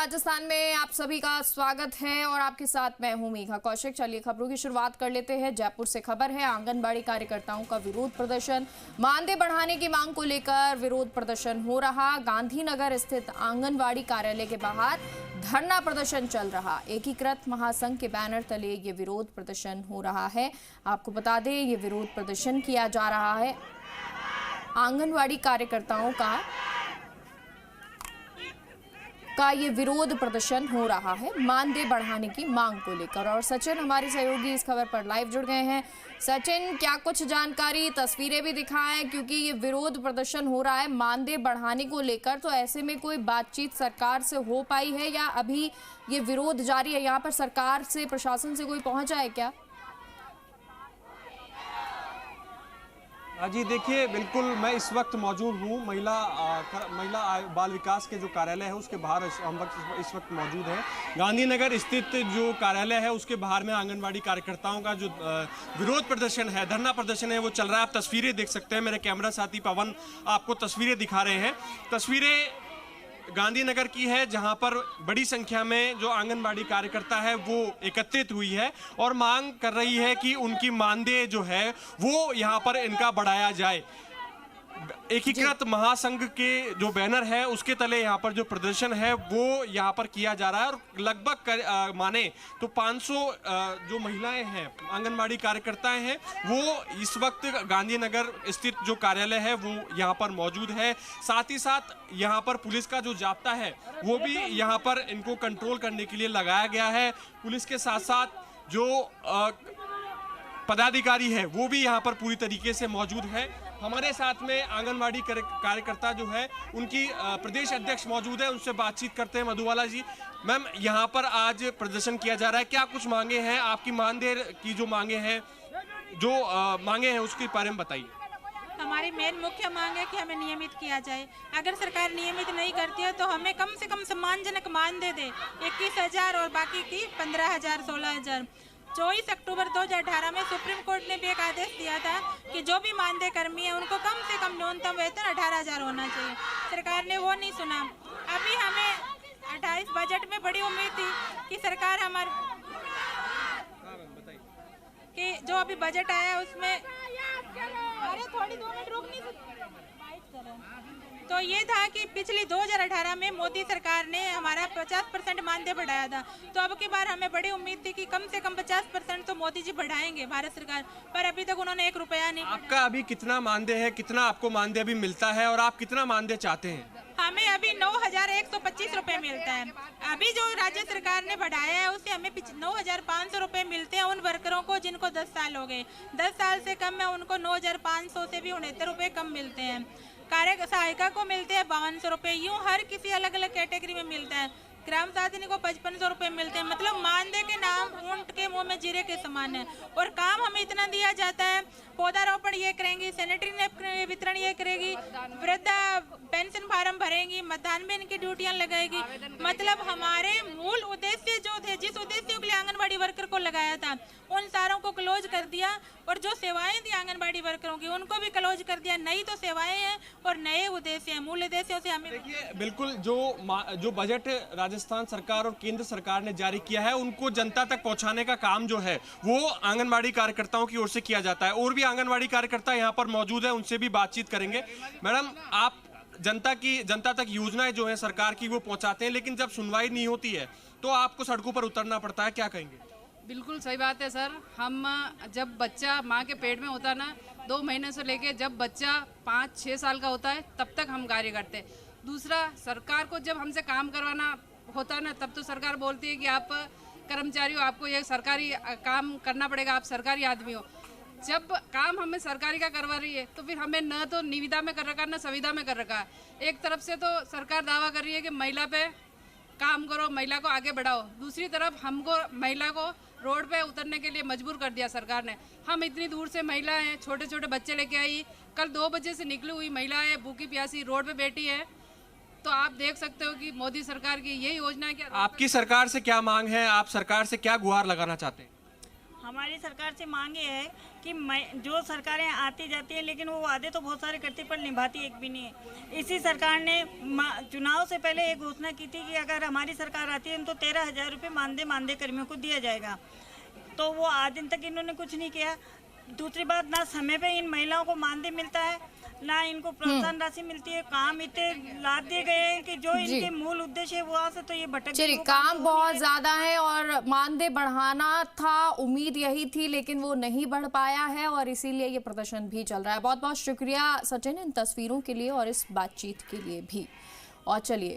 राजस्थान में आप सभी का स्वागत है और आपके साथ मैं हूं मेघा कौशिक। चलिए खबरों की शुरुआत कर लेते हैं। जयपुर से खबर है, आंगनबाड़ी कार्यकर्ताओं का विरोध प्रदर्शन। मानदेय बढ़ाने की मांग को लेकर विरोध प्रदर्शन हो रहा। गांधीनगर स्थित आंगनबाड़ी कार्यालय के बाहर धरना प्रदर्शन चल रहा। एकीकृत महासंघ के बैनर तले ये विरोध प्रदर्शन हो रहा है। आपको बता दें, ये विरोध प्रदर्शन किया जा रहा है आंगनबाड़ी कार्यकर्ताओं का ये विरोध प्रदर्शन हो रहा है मानदेय बढ़ाने की मांग को लेकर। और सचिन हमारे सहयोगी इस खबर पर लाइव जुड़ गए हैं। सचिन, क्या कुछ जानकारी, तस्वीरें भी दिखाएं, क्योंकि ये विरोध प्रदर्शन हो रहा है मानदेय बढ़ाने को लेकर, तो ऐसे में कोई बातचीत सरकार से हो पाई है या अभी ये विरोध जारी है? यहाँ पर सरकार से, प्रशासन से कोई पहुंचा है क्या? जी देखिए, बिल्कुल मैं इस वक्त मौजूद हूँ महिला बाल विकास के जो कार्यालय है उसके बाहर हम इस वक्त मौजूद हैं। गांधीनगर स्थित जो कार्यालय है उसके बाहर में आंगनबाड़ी कार्यकर्ताओं का जो विरोध प्रदर्शन है, धरना प्रदर्शन है, वो चल रहा है। आप तस्वीरें देख सकते हैं, मेरे कैमरा साथी पवन आपको तस्वीरें दिखा रहे हैं। तस्वीरें गांधीनगर की है, जहां पर बड़ी संख्या में जो आंगनबाड़ी कार्यकर्ता है वो एकत्रित हुई है और मांग कर रही है कि उनकी मानदेय जो है वो यहां पर इनका बढ़ाया जाए। एकीकृत महासंघ के जो बैनर है उसके तले यहाँ पर जो प्रदर्शन है वो यहाँ पर किया जा रहा है। और लगभग माने तो 500 जो महिलाएं हैं, आंगनबाड़ी कार्यकर्ताएं हैं, वो इस वक्त गांधीनगर स्थित जो कार्यालय है वो यहाँ पर मौजूद है। साथ ही साथ यहाँ पर पुलिस का जो जाब्ता है वो भी यहाँ पर इनको कंट्रोल करने के लिए लगाया गया है। पुलिस के साथ साथ जो पदाधिकारी है वो भी यहाँ पर पूरी तरीके से मौजूद है। हमारे साथ में आंगनबाड़ी कार्यकर्ता जो है उनकी प्रदेश अध्यक्ष मौजूद है, उनसे बातचीत करते हैं। मधुबाला जी, मैम, यहाँ पर आज प्रदर्शन किया जा रहा है, क्या कुछ मांगे हैं आपकी? मानदेय की जो मांगे हैं, मांगे हैं उसके बारे में बताइए। हमारी मेन मुख्य मांग है कि हमें नियमित किया जाए। अगर सरकार नियमित नहीं करती है तो हमें कम से कम सम्मानजनक मानदेय दे। 21,000 और बाकी की 15,000, 16,000। 24 अक्टूबर 2018 में सुप्रीम कोर्ट ने भी एक आदेश दिया था कि जो भी मानदेय कर्मी है उनको कम से कम न्यूनतम वेतन 18,000 होना चाहिए। सरकार ने वो नहीं सुना। अभी हमें 28 बजट में बड़ी उम्मीद थी कि सरकार कि जो अभी बजट आया उसमें अरे थोड़ी 2 मिनट रुक नहीं सकते, तो ये था कि पिछली 2018 में मोदी सरकार ने हमारा 50% मानदेय बढ़ाया था। तो अब की बार हमें बड़ी उम्मीद थी कि कम से कम 50% तो मोदी जी बढ़ाएंगे, भारत सरकार, पर अभी तक उन्होंने 1 रुपया नहीं। आपका अभी कितना मानदेय है, कितना आपको मानदेय अभी मिलता है और आप कितना मानदेय चाहते हैं? हमें अभी 9,125 रुपए मिलता है। अभी जो राज्य सरकार ने बढ़ाया है उससे हमें 9,500 रुपए मिलते हैं उन वर्करों को जिनको 10 साल हो गए। 10 साल से कम है उनको 9,500 से भी 69 रुपए कम मिलते हैं। कार्य सहायिका को मिलते हैं 5200 रुपए। यूँ हर किसी अलग अलग कैटेगरी में मिलता है। ग्राम साधनी को 5500 रुपए मिलते हैं। मतलब मानदेय के नाम ऊंट के मुंह में जीरे के समान है। और काम हमें इतना दिया जाता है, पौधारोपण ये करेंगी, सैनिटरी नैपकिन वितरण ये करेगी, वृद्धा पेंशन फार्म भरेंगी, मतदान में इनकी ड्यूटियां लगाएगी। मतलब हमारे मूल उद्देश्य जो थे, जिस उद्देश्य के लिए आंगनबाड़ी वर्कर को लगाया था, उन सारों को क्लोज कर दिया। और जो सेवाएं थी आंगनबाड़ी वर्करों की उनको भी क्लोज कर दिया। नई तो सेवाएं हैं और नए उद्देश्य हैं। मूल उद्देश्यों से हमें देखिए, बिल्कुल जो बजट राजस्थान सरकार और केंद्र सरकार ने जारी किया है उनको जनता तक पहुंचाने का काम जो है वो आंगनबाड़ी कार्यकर्ताओं की ओर से किया जाता है। और भी आंगनबाड़ी कार्यकर्ता यहाँ पर मौजूद है, उनसे भी बातचीत करेंगे। मैडम, आप जनता तक योजनाएं जो है सरकार की वो पहुंचाते हैं, लेकिन जब सुनवाई नहीं होती है तो आपको सड़कों पर उतरना पड़ता है, क्या कहेंगे? बिल्कुल सही बात है सर। हम जब बच्चा माँ के पेट में होता है ना, 2 महीने से लेके जब बच्चा 5-6 साल का होता है तब तक हम कार्य करते हैं। दूसरा, सरकार को जब हमसे काम करवाना होता है ना, तब तो सरकार बोलती है कि आप कर्मचारी हो, आपको ये सरकारी काम करना पड़ेगा, आप सरकारी आदमी हो। जब काम हमें सरकारी का करवा रही है तो फिर हमें न तो निविदा में कर रखा है न संविदा में कर रखा है। एक तरफ से तो सरकार दावा कर रही है कि महिला पे काम करो, महिला को आगे बढ़ाओ, दूसरी तरफ हमको महिला को रोड पे उतरने के लिए मजबूर कर दिया सरकार ने। हम इतनी दूर से महिला हैं, छोटे छोटे बच्चे लेके आई, कल 2 बजे से निकली हुई महिला है, भूखी प्यासी रोड पे बैठी है। तो आप देख सकते हो कि मोदी सरकार की यही योजना है। क्या आपकी सरकार से क्या मांग है? आप सरकार से क्या गुहार लगाना चाहते हैं? हमारी सरकार से मांग ये है कि जो सरकारें आती जाती हैं लेकिन वो वादे तो बहुत सारे करती पर निभाती एक भी नहीं है। इसी सरकार ने चुनाव से पहले एक घोषणा की थी कि अगर हमारी सरकार आती है तो 13,000 रुपये मानदेय कर्मियों को दिया जाएगा, तो वो आज दिन तक इन्होंने कुछ नहीं किया। दूसरी बात, ना समय पे इन महिलाओं को मानदेय मिलता है, ना इनको प्रोत्साहन राशि मिलती है। काम इतने लाद दिए गए हैं कि जो इनके मूल उद्देश्य है वहाँ से तो ये भटक। चलिए, काम बहुत ज्यादा है और मानदेय बढ़ाना था, उम्मीद यही थी, लेकिन वो नहीं बढ़ पाया है और इसीलिए ये प्रदर्शन भी चल रहा है। बहुत बहुत शुक्रिया सचिन इन तस्वीरों के लिए और इस बातचीत के लिए भी। और चलिए